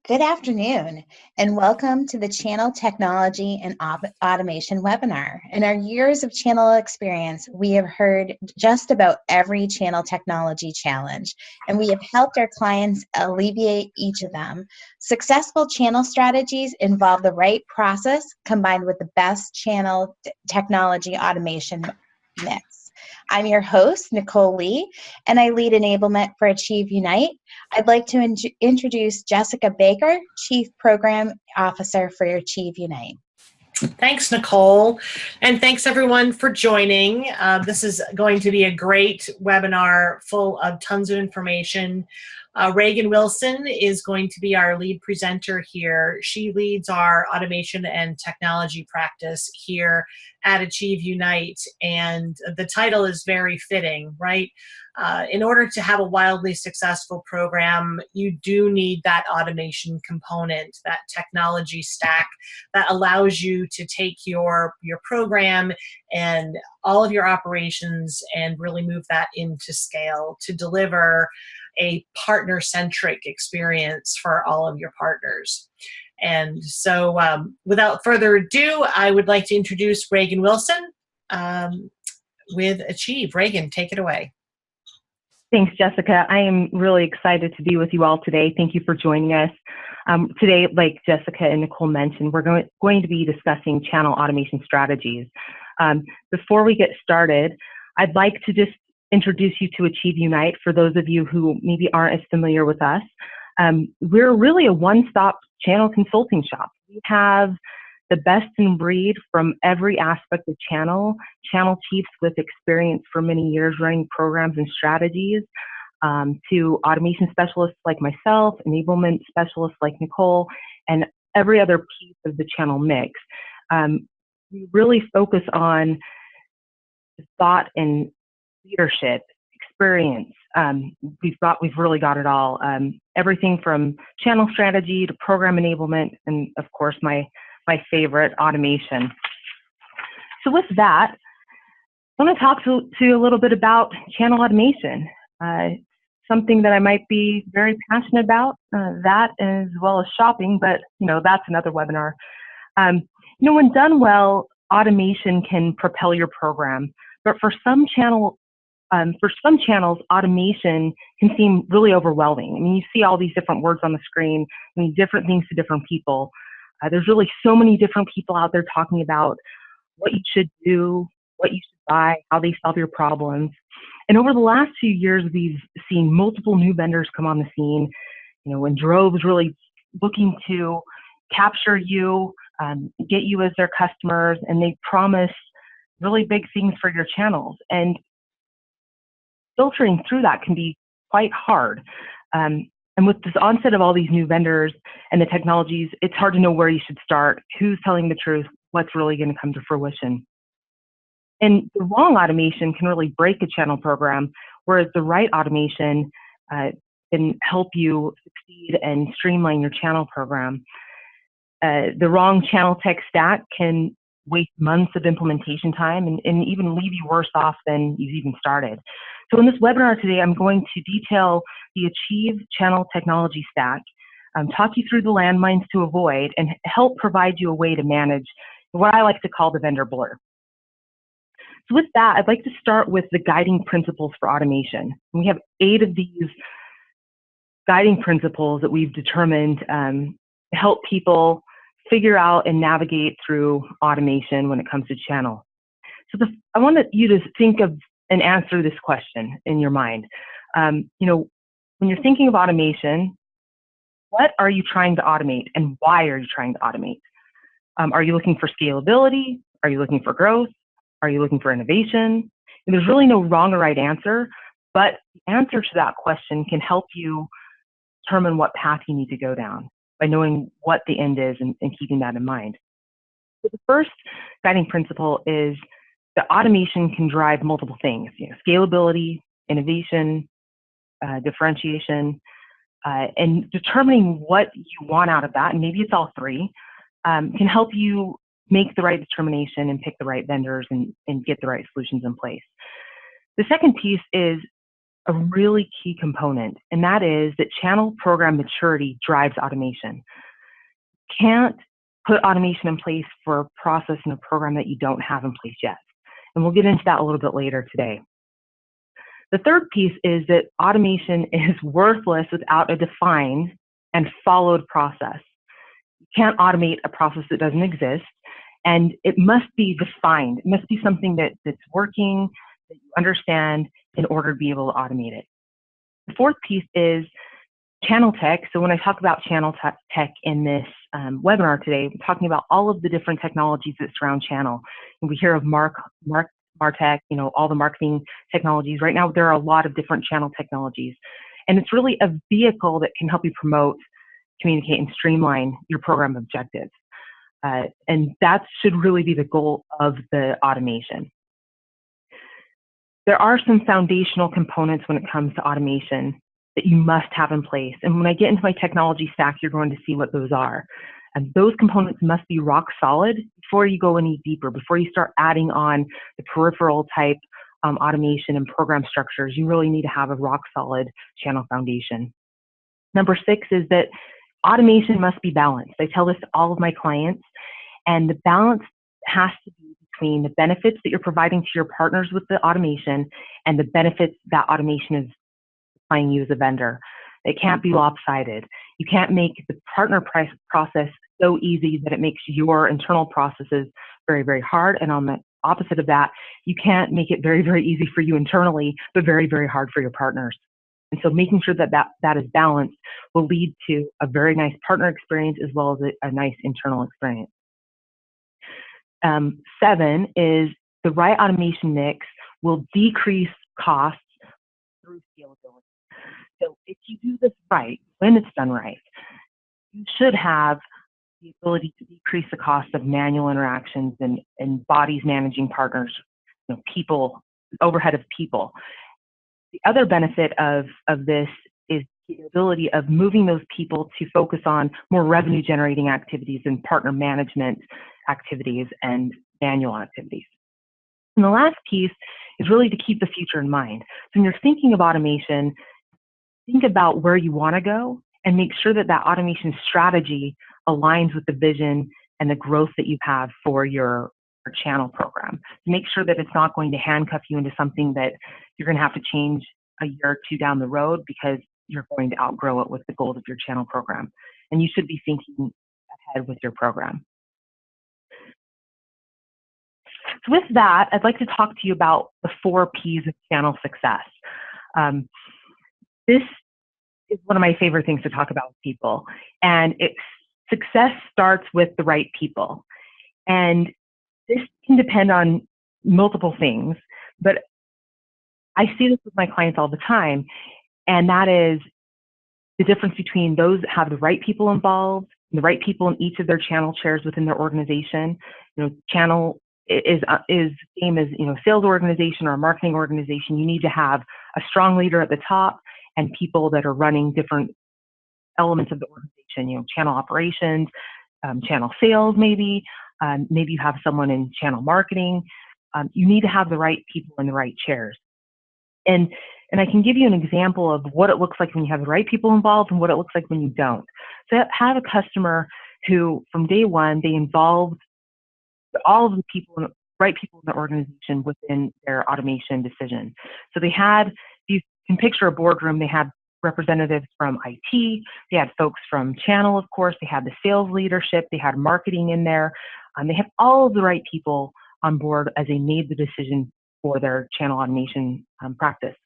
Good afternoon, and welcome to the Channel Technology and Automation webinar. In our years of channel experience, we have heard just about every channel technology challenge, and we have helped our clients alleviate each of them. Successful channel strategies involve the right process combined with the best channel technology automation mix. I'm your host, Nicole Lee, and I lead enablement for Achieve Unite. I'd like to introduce Jessica Baker, Chief Program Officer for Achieve Unite. Thanks, Nicole, and thanks everyone for joining. This is going to be a great webinar full of tons of information. Reagan Wilson is going to be our lead presenter here. She leads our automation and technology practice here at Achieve Unite, and the title is very fitting, right? In order to have a wildly successful program, you do need that automation component, that technology stack that allows you to take your program and all of your operations and really move that into scale to deliver a partner-centric experience for all of your partners. And so without further ado, I would like to introduce Reagan Wilson with Achieve. Reagan, take it away. Thanks, Jessica. I am really excited to be with you all today. Thank you for joining us. Today, like Jessica and Nicole mentioned, we're going to be discussing channel automation strategies. Before we get started, I'd like to just introduce you to Achieve Unite for those of you who maybe aren't as familiar with us. We're really a one-stop channel consulting shop. We have the best in breed from every aspect of channel chiefs with experience for many years running programs and strategies, to automation specialists like myself, enablement specialists like Nicole, and every other piece of the channel mix. We really focus on thought and leadership, experience. We've really got it all. Everything from channel strategy to program enablement, and of course my favorite, automation. So with that, I want to talk to you a little bit about channel automation, something that I might be very passionate about, that as well as shopping, but that's another webinar. When done well, automation can propel your program, but for some channels, automation can seem really overwhelming. I mean, you see all these different words on the screen, different things to different people. There's really so many different people out there talking about what you should do, what you should buy, how they solve your problems. And over the last few years, we've seen multiple new vendors come on the scene, in droves, really looking to capture you, get you as their customers, and they promise really big things for your channels. And filtering through that can be quite hard. And with this onset of all these new vendors and the technologies, it's hard to know where you should start, who's telling the truth, what's really going to come to fruition. And the wrong automation can really break a channel program, whereas the right automation can help you succeed and streamline your channel program. The wrong channel tech stack can waste months of implementation time and even leave you worse off than you've even started. So in this webinar today, I'm going to detail the Achieve channel technology stack, talk you through the landmines to avoid, and help provide you a way to manage what I like to call the vendor blur. So with that, I'd like to start with the guiding principles for automation. And we have 8 of these guiding principles that we've determined to help people figure out and navigate through automation when it comes to channel. So I want you to think of and answer this question in your mind. When you're thinking of automation, what are you trying to automate and why are you trying to automate? Are you looking for scalability? Are you looking for growth? Are you looking for innovation? And there's really no wrong or right answer, but the answer to that question can help you determine what path you need to go down by knowing what the end is and keeping that in mind. So the first guiding principle is that automation can drive multiple things, scalability, innovation, differentiation, and determining what you want out of that, and maybe it's all 3, can help you make the right determination and pick the right vendors and get the right solutions in place. The second piece is a really key component, and that is that channel program maturity drives automation. Can't put automation in place for a process and a program that you don't have in place yet. And we'll get into that a little bit later today. The third piece is that automation is worthless without a defined and followed process. You can't automate a process that doesn't exist, and it must be defined. It must be something that's working, that you understand in order to be able to automate it. The fourth piece is channel tech. So when I talk about channel tech in this webinar today, we're talking about all of the different technologies that surround channel. And we hear of MarTech, all the marketing technologies. Right now, there are a lot of different channel technologies. And it's really a vehicle that can help you promote, communicate, and streamline your program objectives. And that should really be the goal of the automation. There are some foundational components when it comes to automation that you must have in place. And when I get into my technology stack, you're going to see what those are. And those components must be rock solid before you go any deeper, before you start adding on the peripheral type automation and program structures. You really need to have a rock solid channel foundation. Number 6 is that automation must be balanced. I tell this to all of my clients, and the balance has to be between the benefits that you're providing to your partners with the automation and the benefits that automation is supplying you as a vendor. It can't be lopsided. You can't make the partner process so easy that it makes your internal processes very, very hard. And on the opposite of that, you can't make it very, very easy for you internally, but very, very hard for your partners. And so making sure that is balanced will lead to a very nice partner experience as well as a nice internal experience. 7 is the right automation mix will decrease costs through scalability. So if you do this right, when it's done right, you should have the ability to decrease the cost of manual interactions and bodies managing partners, people, overhead of people. The other benefit of this is the ability of moving those people to focus on more revenue generating activities and partner management activities and manual activities. And the last piece is really to keep the future in mind. So when you're thinking of automation, think about where you want to go and make sure that automation strategy aligns with the vision and the growth that you have for your channel program. Make sure that it's not going to handcuff you into something that you're going to have to change a year or two down the road because you're going to outgrow it with the goals of your channel program. And you should be thinking ahead with your program. So with that, I'd like to talk to you about the 4 Ps of channel success. This is one of my favorite things to talk about with people. And success starts with the right people. And this can depend on multiple things, but I see this with my clients all the time. And that is the difference between those that have the right people involved, the right people in each of their channel chairs within their organization. Channel is same as sales organization or a marketing organization. You need to have a strong leader at the top and people that are running different elements of the organization. Channel operations, channel sales, maybe you have someone in channel marketing. You need to have the right people in the right chairs. And I can give you an example of what it looks like when you have the right people involved and what it looks like when you don't. So I have a customer who, from day one, they involved all of the right people in the organization within their automation decision. So they had, you can picture a boardroom, they had representatives from IT, they had folks from channel, of course, they had the sales leadership, they had marketing in there. They had all of the right people on board as they made the decision for their channel automation practice.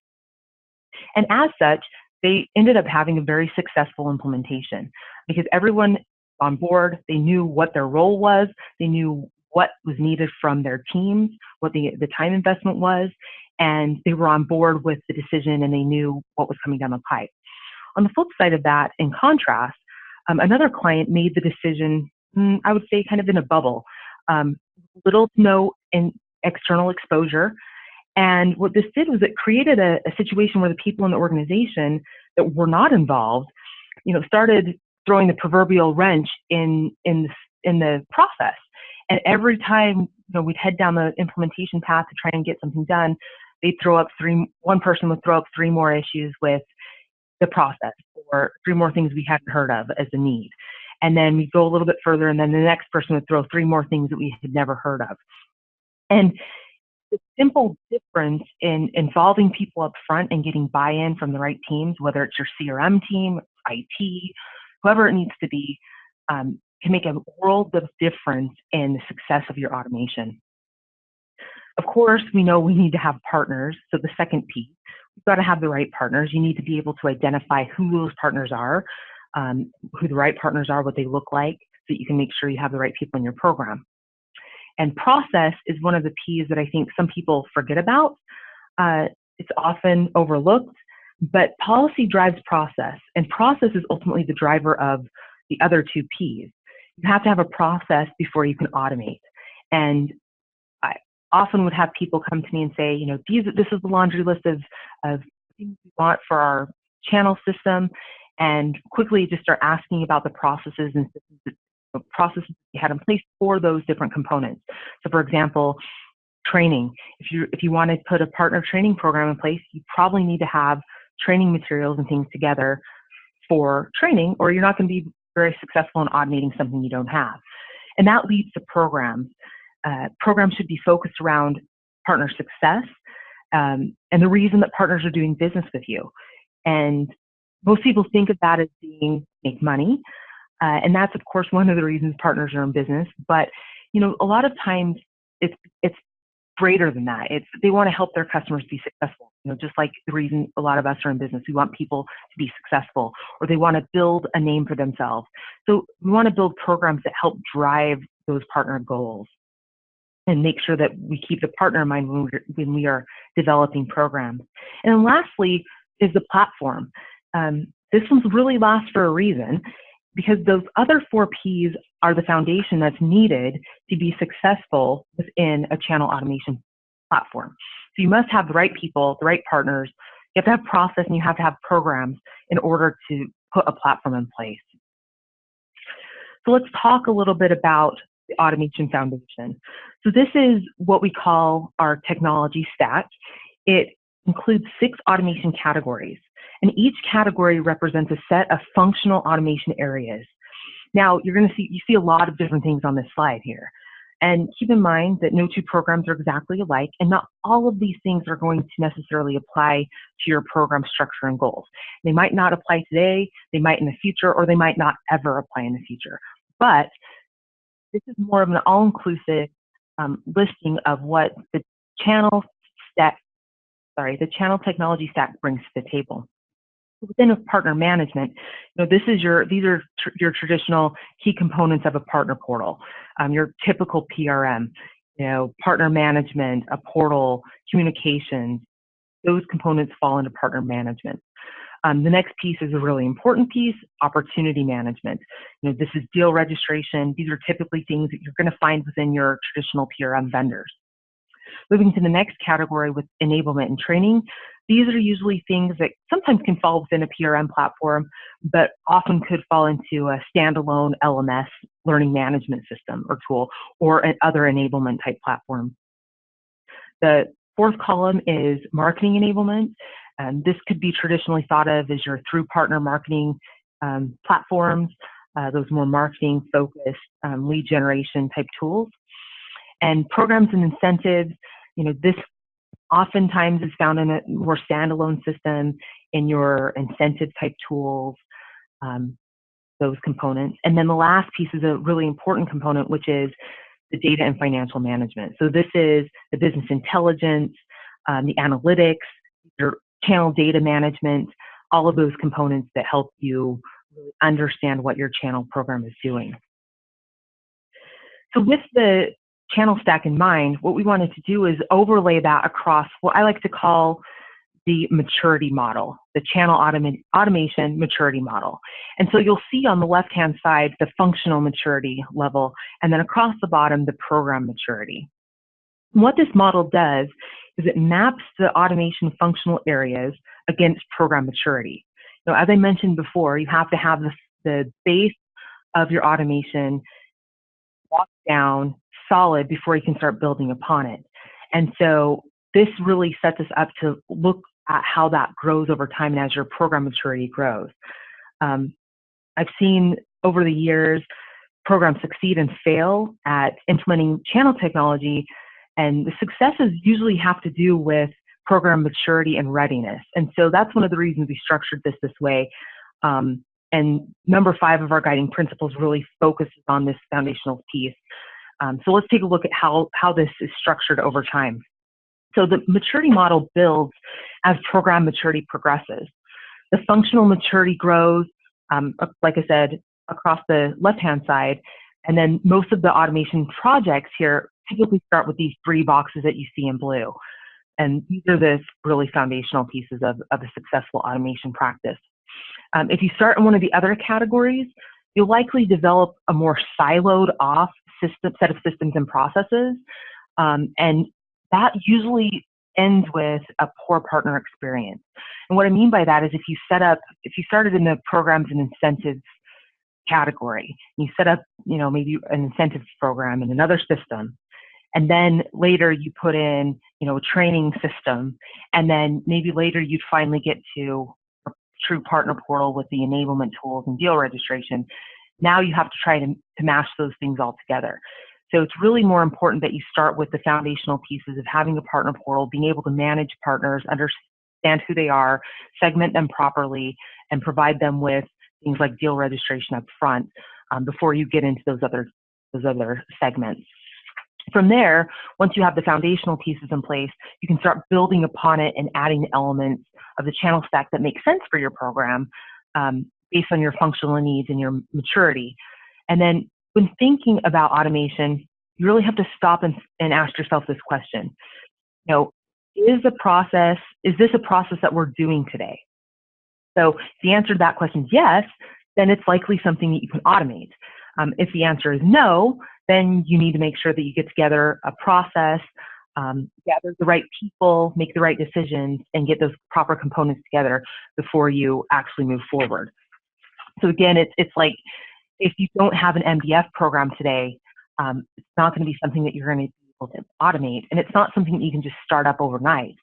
And as such, they ended up having a very successful implementation because everyone on board, they knew what their role was, they knew what was needed from their teams, what the time investment was, and they were on board with the decision and they knew what was coming down the pipe. On the flip side of that, in contrast, another client made the decision, I would say kind of in a bubble, little to no external exposure. And what this did was it created a situation where the people in the organization that were not involved, started throwing the proverbial wrench in the process. And every time we'd head down the implementation path to try and get something done, one person would throw up 3 more issues with the process, or 3 more things we hadn't heard of as a need. And then we go a little bit further, and then the next person would throw 3 more things that we had never heard of. And the simple difference in involving people up front and getting buy-in from the right teams, whether it's your CRM team, IT, whoever it needs to be, can make a world of difference in the success of your automation. Of course, we know we need to have partners. So the second piece, you've got to have the right partners. You need to be able to identify who those partners are, who the right partners are, what they look like, so that you can make sure you have the right people in your program. And process is one of the P's that I think some people forget about. It's often overlooked, but policy drives process, and process is ultimately the driver of the other 2 P's. You have to have a process before you can automate. And I often would have people come to me and say, this is the laundry list of things we want for our channel system, and quickly just start asking about the processes and processes you had in place for those different components. So for example, training. If you want to put a partner training program in place, you probably need to have training materials and things together for training, or you're not going to be very successful in automating something you don't have. And that leads to programs. Programs should be focused around partner success, and the reason that partners are doing business with you. And most people think of that as being make money. And that's, of course, one of the reasons partners are in business. But, a lot of times it's greater than that. They want to help their customers be successful. Just like the reason a lot of us are in business, we want people to be successful, or they want to build a name for themselves. So we want to build programs that help drive those partner goals and make sure that we keep the partner in mind when we are developing programs. And then lastly is the platform. This one's really last for a reason, because those other 4 P's are the foundation that's needed to be successful within a channel automation platform. So you must have the right people, the right partners. You have to have process, and you have to have programs in order to put a platform in place. So let's talk a little bit about the automation foundation. So this is what we call our technology stack. It includes 6 automation categories, and each category represents a set of functional automation areas. Now, you see a lot of different things on this slide here. And keep in mind that no 2 programs are exactly alike, and not all of these things are going to necessarily apply to your program structure and goals. They might not apply today, they might in the future, or they might not ever apply in the future. But this is more of an all-inclusive listing of what the channel technology stack brings to the table. Within a partner management, these are your traditional key components of a partner portal. Your typical PRM, partner management, a portal, communications. Those components fall into partner management. The next piece is a really important piece: opportunity management. This is deal registration. These are typically things that you're going to find within your traditional PRM vendors. Moving to the next category with enablement and training, these are usually things that sometimes can fall within a PRM platform, but often could fall into a standalone LMS, learning management system or tool, or other enablement type platform. The 4th column is marketing enablement. This could be traditionally thought of as your through partner marketing platforms, those more marketing focused lead generation type tools. And programs and incentives, this oftentimes is found in a more standalone system in your incentive type tools, those components. And then the last piece is a really important component, which is the data and financial management. So this is the business intelligence, the analytics, your channel data management, all of those components that help you really understand what your channel program is doing. So with the channel stack in mind, what we wanted to do is overlay that across what I like to call the maturity model, the channel automation maturity model. And so you'll see on the left-hand side the functional maturity level, and then across the bottom, the program maturity. And what this model does is it maps the automation functional areas against program maturity. Now, as I mentioned before, you have to have the base of your automation locked down, solid, before you can start building upon it. And so this really sets us up to look at how that grows over time and as your program maturity grows. I've seen over the years programs succeed and fail at implementing channel technology, and the successes usually have to do with program maturity and readiness. And so that's one of the reasons we structured this way. And number 5 of our guiding principles really focuses on this foundational piece. So let's take a look at how this is structured over time. So the maturity model builds as program maturity progresses. The functional maturity grows, like I said, across the left-hand side, and then most of the automation projects here typically start with these 3 boxes that you see in blue. And these are the really foundational pieces of a successful automation practice. If you start in one of the other categories, you'll likely develop a more siloed off set of systems and processes. And that usually ends with a poor partner experience. And what I mean by that is if you started in the programs and incentives category, you set up, maybe an incentives program in another system, and then later you put in, a training system, and then maybe later you'd finally get to a true partner portal with the enablement tools and deal registration. Now you have to try to mash those things all together. So it's really more important that you start with the foundational pieces of having a partner portal, being able to manage partners, understand who they are, segment them properly, and provide them with things like deal registration up front before you get into those other segments. From there, once you have the foundational pieces in place, you can start building upon it and adding elements of the channel stack that make sense for your program based on your functional needs and your maturity. And then when thinking about automation, you really have to stop and ask yourself this question. Is this a process that we're doing today? So if the answer to that question is yes, then it's likely something that you can automate. If the answer is no, then you need to make sure that you get together a process, gather the right people, make the right decisions, and get those proper components together before you actually move forward. So again, it's like if you don't have an MDF program today, it's not going to be something that you're going to be able to automate, and it's not something that you can just start up overnight.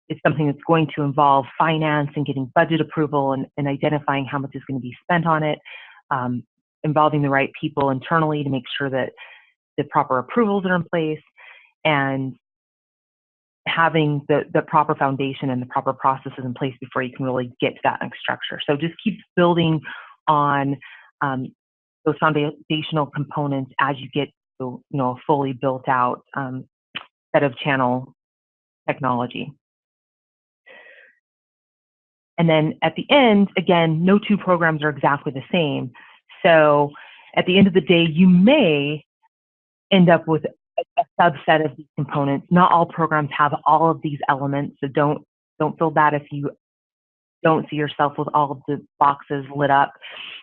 It's something that's going to involve finance and getting budget approval and identifying how much is going to be spent on it, involving the right people internally to make sure that the proper approvals are in place, and having the proper foundation and the proper processes in place before you can really get to that next structure. So just keep building on those foundational components as you get to a fully built out set of channel technology. And then at the end, again, no 2 programs are exactly the same. So at the end of the day, you may end up with a subset of these components. Not all programs have all of these elements, so don't feel bad if you don't see yourself with all of the boxes lit up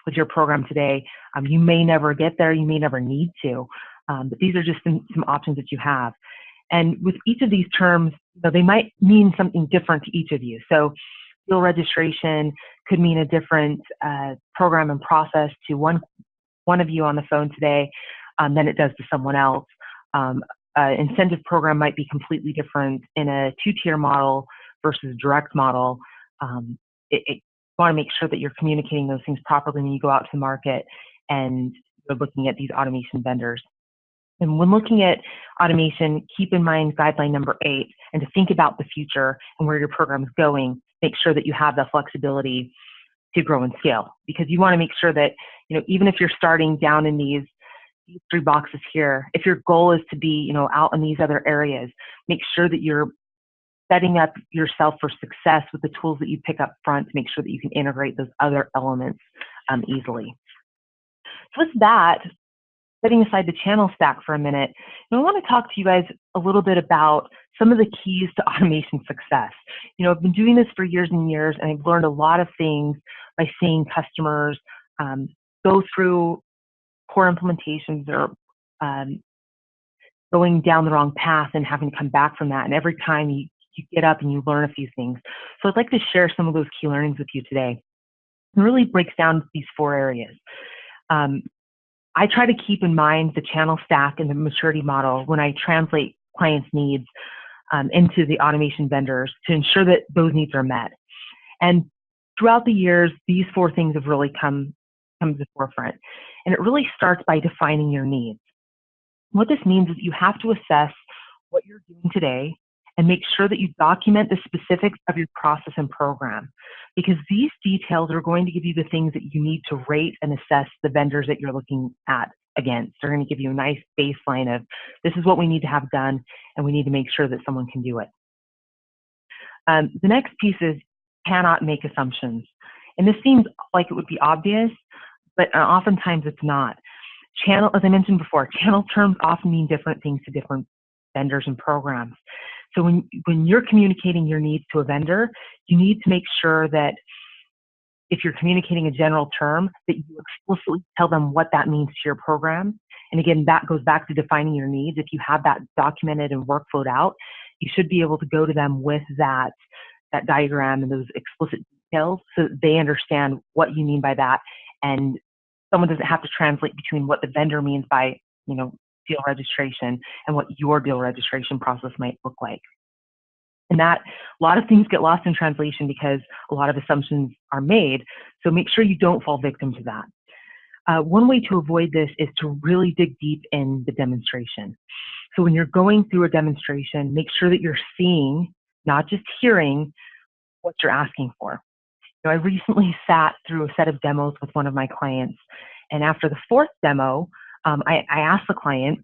with your program today. You may never get there, you may never need to, but these are just some options that you have. And with each of these terms, they might mean something different to each of you. So deal registration could mean a different program and process to one of you on the phone today than it does to someone else. Incentive program might be completely different in a 2-tier model versus direct model. You want to make sure that you're communicating those things properly when you go out to the market and you're looking at these automation vendors. And when looking at automation, keep in mind guideline number 8, and to think about the future and where your program is going. Make sure that you have the flexibility to grow and scale, because you want to make sure that, even if you're starting down in these 3 boxes here, if your goal is to be, out in these other areas, make sure that you're setting up yourself for success with the tools that you pick up front to make sure that you can integrate those other elements easily. So with that, setting aside the channel stack for a minute, I want to talk to you guys a little bit about some of the keys to automation success. I've been doing this for years and years, and I've learned a lot of things by seeing customers go through poor implementations or going down the wrong path and having to come back from that. And every time you get up and you learn a few things. So I'd like to share some of those key learnings with you today. It really breaks down these 4 areas. I try to keep in mind the channel stack and the maturity model when I translate clients' needs into the automation vendors to ensure that those needs are met. And throughout the years, these 4 things have really come to the forefront. And it really starts by defining your needs. What this means is you have to assess what you're doing today and make sure that you document the specifics of your process and program, because these details are going to give you the things that you need to rate and assess the vendors that you're looking at against. They're going to give you a nice baseline of this is what we need to have done, and we need to make sure that someone can do it. The next piece is cannot make assumptions. And this seems like it would be obvious, but oftentimes it's not. Channel, as I mentioned before, channel terms often mean different things to different vendors and programs. So when you're communicating your needs to a vendor, you need to make sure that if you're communicating a general term, that you explicitly tell them what that means to your program. And again, that goes back to defining your needs. If you have that documented and workflowed out, you should be able to go to them with that diagram and those explicit details so that they understand what you mean by that. And someone doesn't have to translate between what the vendor means by, deal registration and what your deal registration process might look like. And that a lot of things get lost in translation because a lot of assumptions are made. So make sure you don't fall victim to that. One way to avoid this is to really dig deep in the demonstration. So when you're going through a demonstration, make sure that you're seeing, not just hearing, what you're asking for. I recently sat through a set of demos with one of my clients, and after the 4th demo, I asked the client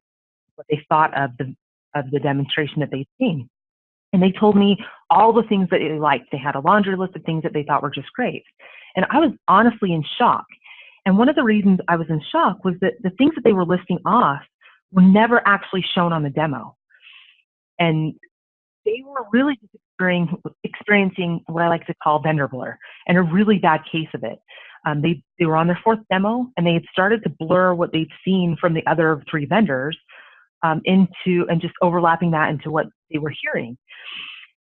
what they thought of the demonstration that they'd seen. And they told me all the things that they liked. They had a laundry list of things that they thought were just great. And I was honestly in shock. And one of the reasons I was in shock was that the things that they were listing off were never actually shown on the demo. And they were really just experiencing what I like to call vendor blur, and a really bad case of it. They were on their 4th demo, and they had started to blur what they'd seen from the other 3 vendors into, and just overlapping that into what they were hearing.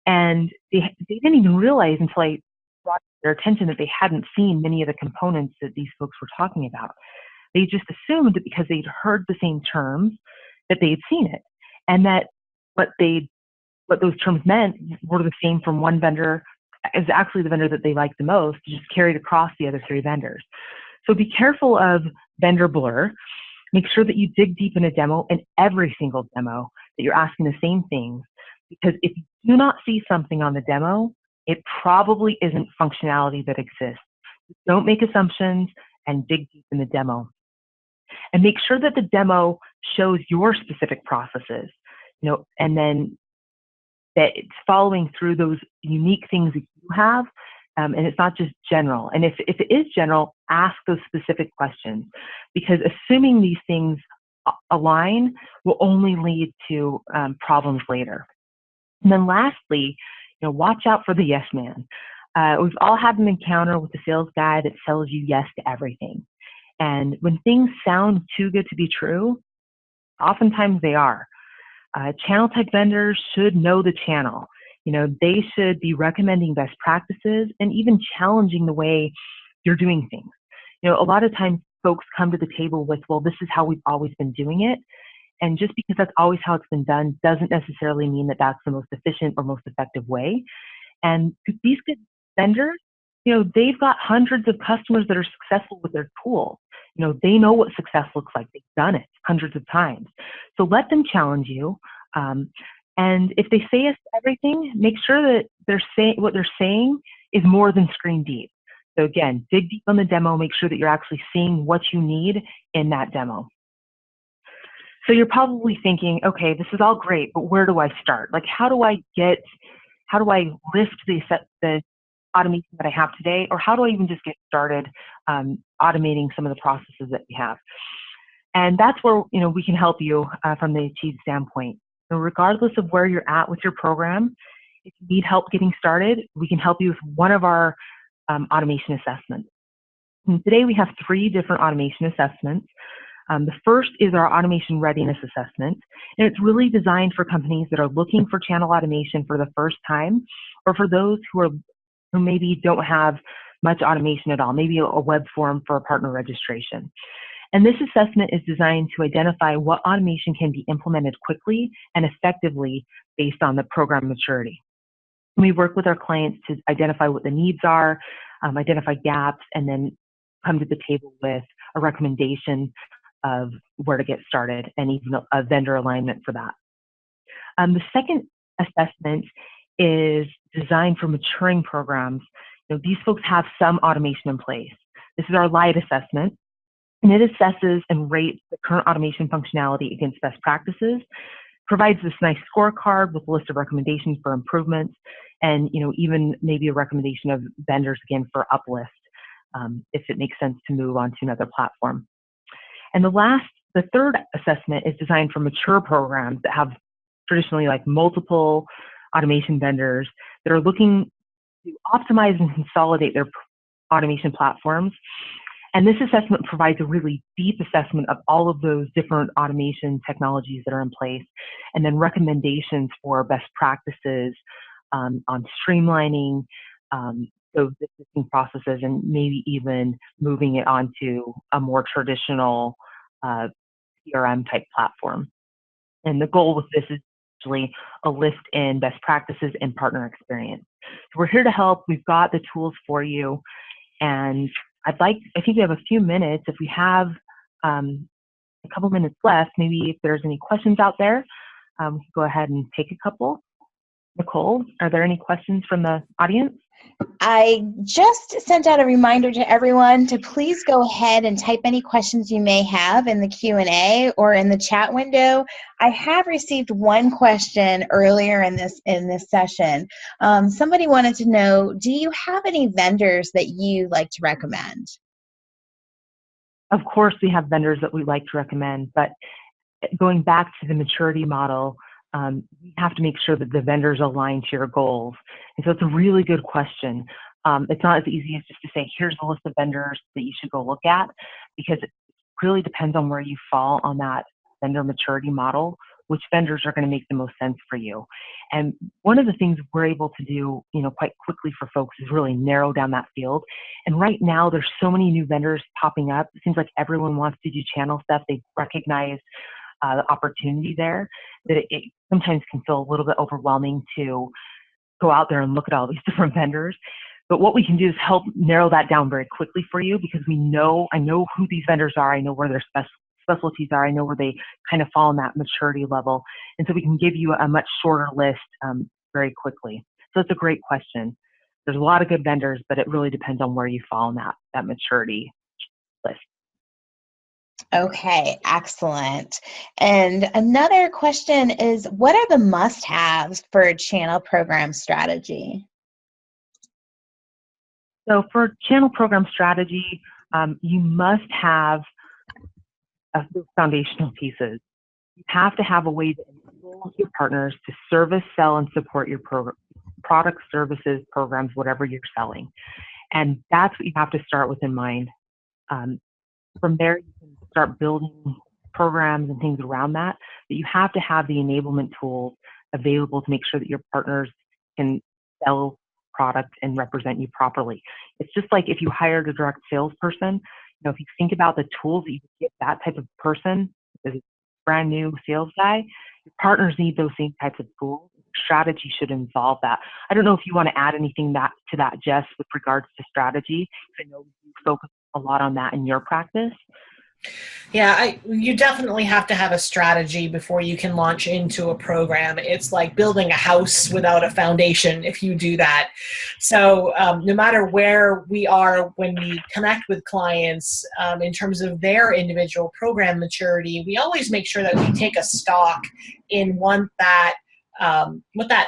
And they didn't even realize until I brought their attention that they hadn't seen many of the components that these folks were talking about. They just assumed that because they'd heard the same terms that they had seen it, and that what those terms meant were the same from one vendor is actually the vendor that they liked the most, just carried across the other 3 vendors. So be careful of vendor blur. Make sure that you dig deep in a demo, and every single demo that you're asking the same things, because if you do not see something on the demo, it probably isn't functionality that exists. Don't make assumptions and dig deep in the demo. And make sure that the demo shows your specific processes, and then that it's following through those unique things that you have, and it's not just general. And if it is general, ask those specific questions, because assuming these things align will only lead to problems later. And then lastly, watch out for the yes man. We've all had an encounter with the sales guy that sells you yes to everything. And when things sound too good to be true, oftentimes they are. Channel tech vendors should know the channel. They should be recommending best practices and even challenging the way you're doing things. A lot of times folks come to the table with, well, this is how we've always been doing it. And just because that's always how it's been done doesn't necessarily mean that that's the most efficient or most effective way. And these good vendors, they've got hundreds of customers that are successful with their tool. They know what success looks like. They've done it hundreds of times. So let them challenge you. And if they say yes to everything, make sure that what they're saying is more than screen deep. So again, dig deep on the demo, make sure that you're actually seeing what you need in that demo. So you're probably thinking, okay, this is all great, but where do I start? Like, how do I lift the automation that I have today, or how do I even just get started automating some of the processes that we have? And that's where we can help you from the Achieve standpoint. So regardless of where you're at with your program, if you need help getting started, we can help you with one of our automation assessments. And today we have 3 different automation assessments. The first is our automation readiness assessment, and it's really designed for companies that are looking for channel automation for the first time, or for those who maybe don't have much automation at all, maybe a web form for a partner registration. And this assessment is designed to identify what automation can be implemented quickly and effectively based on the program maturity. We work with our clients to identify what the needs are, identify gaps, and then come to the table with a recommendation of where to get started and even a vendor alignment for that. The second assessment is designed for maturing programs. These folks have some automation in place. This is our light assessment, and it assesses and rates the current automation functionality against best practices, provides this nice scorecard with a list of recommendations for improvements, and even maybe a recommendation of vendors again for uplift if it makes sense to move on to another platform. And the third assessment is designed for mature programs that have traditionally like multiple automation vendors that are looking to optimize and consolidate their automation platforms. And this assessment provides a really deep assessment of all of those different automation technologies that are in place, and then recommendations for best practices on streamlining those existing processes and maybe even moving it onto a more traditional CRM type platform. And the goal with this is actually a lift in best practices and partner experience. So we're here to help. We've got the tools for you. And I think we have a few minutes. If we have a couple minutes left, maybe if there's any questions out there, we can go ahead and take a couple. Nicole, are there any questions from the audience? I just sent out a reminder to everyone to please go ahead and type any questions you may have in the Q&A or in the chat window. I have received one question earlier in this session. Somebody wanted to know, do you have any vendors that you like to recommend? Of course, we have vendors that we like to recommend, but going back to the maturity model, you have to make sure that the vendors align to your goals. And so it's a really good question. It's not as easy as just to say, here's a list of vendors that you should go look at, because it really depends on where you fall on that vendor maturity model, which vendors are going to make the most sense for you. And one of the things we're able to do, quite quickly for folks is really narrow down that field. And right now, there's so many new vendors popping up. It seems like everyone wants to do channel stuff. They recognize the opportunity there, that it sometimes can feel a little bit overwhelming to go out there and look at all these different vendors. But what we can do is help narrow that down very quickly for you, because I know who these vendors are. I know where their specialties are. I know where they kind of fall in that maturity level. And so we can give you a much shorter list very quickly. So it's a great question. There's a lot of good vendors, but it really depends on where you fall in that maturity list. Okay, excellent. And another question is, what are the must-haves for a channel program strategy? So for channel program strategy, you must have those foundational pieces. You have to have a way to enable your partners to service, sell, and support your products, services, programs, whatever you're selling. And that's what you have to start with in mind. From there, you can start building programs and things around that, but you have to have the enablement tools available to make sure that your partners can sell product and represent you properly. It's just like if you hired a direct salesperson, if you think about the tools that you could give that type of person, as a brand new sales guy, your partners need those same types of tools. Strategy should involve that. I don't know if you want to add anything to that, Jess, with regards to strategy. I know you focus a lot on that in your practice. Yeah, you definitely have to have a strategy before you can launch into a program. It's like building a house without a foundation if you do that. So no matter where we are when we connect with clients in terms of their individual program maturity, we always make sure that we take a stock in what that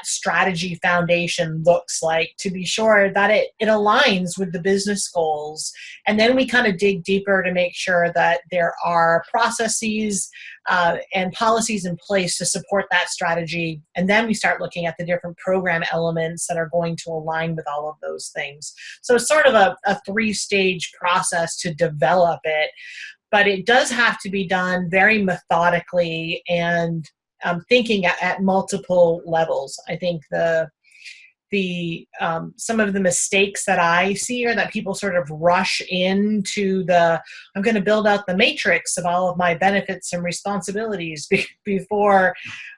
strategy foundation looks like, to be sure that it aligns with the business goals. And then we kind of dig deeper to make sure that there are processes and policies in place to support that strategy. And then we start looking at the different program elements that are going to align with all of those things. So it's sort of a three-stage process to develop it, but it does have to be done very methodically and thinking at multiple levels. I think the some of the mistakes that I see are that people sort of rush into I'm going to build out the matrix of all of my benefits and responsibilities before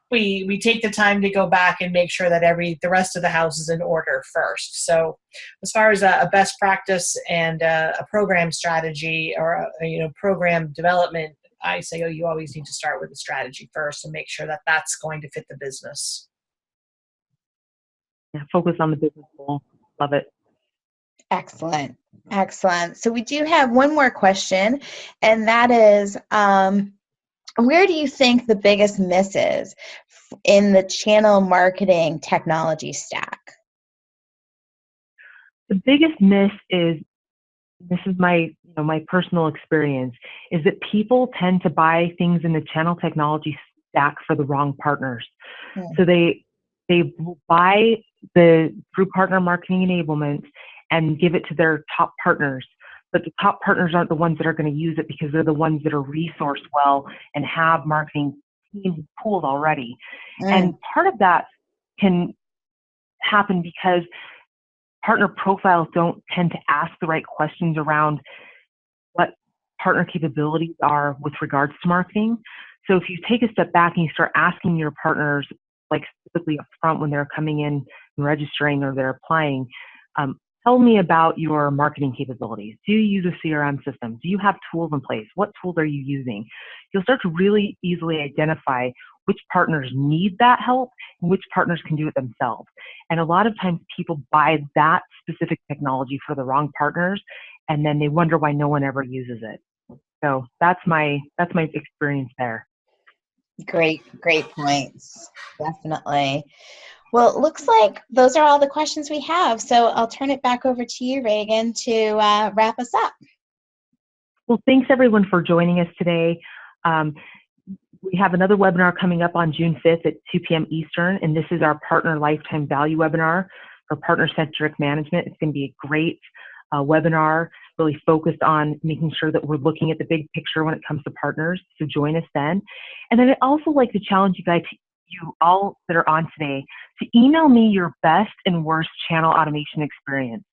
we take the time to go back and make sure that the rest of the house is in order first. So as far as a best practice and a program strategy or program development, I say, you always need to start with the strategy first and make sure that that's going to fit the business. Yeah, focus on the business goal. Love it. Excellent. Excellent. So we do have one more question, and that is, where do you think the biggest miss is in the channel marketing technology stack? The biggest miss is, this is my personal experience, is that people tend to buy things in the channel technology stack for the wrong partners. So they buy through partner marketing enablement and give it to their top partners. But the top partners aren't the ones that are going to use it because they're the ones that are resourced well and have marketing teams pooled already. And part of that can happen because partner profiles don't tend to ask the right questions around what partner capabilities are with regards to marketing. So if you take a step back and you start asking your partners, like specifically up front when they're coming in and registering or they're applying, tell me about your marketing capabilities. Do you use a CRM system? Do you have tools in place? What tools are you using? You'll start to really easily identify which partners need that help and which partners can do it themselves. And a lot of times people buy that specific technology for the wrong partners, and then they wonder why no one ever uses it. So that's my experience there. Great points. Definitely. Well, it looks like those are all the questions we have. So I'll turn it back over to you, Reagan, to wrap us up. Well, thanks everyone for joining us today. We have another webinar coming up on June 5th at 2 p.m. Eastern, and this is our Partner Lifetime Value webinar for partner-centric management. It's going to be a great webinar, really focused on making sure that we're looking at the big picture when it comes to partners. So join us then. And then I'd also like to challenge you guys, you all that are on today, to email me your best and worst channel automation experience.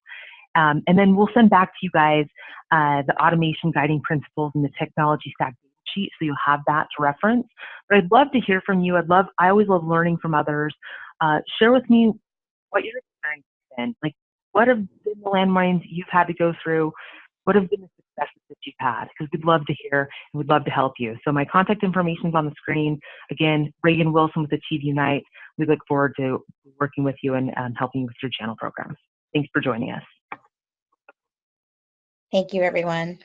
And then we'll send back to you guys the automation guiding principles and the technology stack sheet, so you'll have that to reference. But I'd love to hear from you. I always love learning from others. Share with me what your experience has been. Like, what have been the landmines you've had to go through? What have been the successes that you've had? Because we'd love to hear and we'd love to help you. So my contact information is on the screen. Again, Reagan Wilson with Achieve Unite. We look forward to working with you and helping you with your channel programs. Thanks for joining us. Thank you, everyone.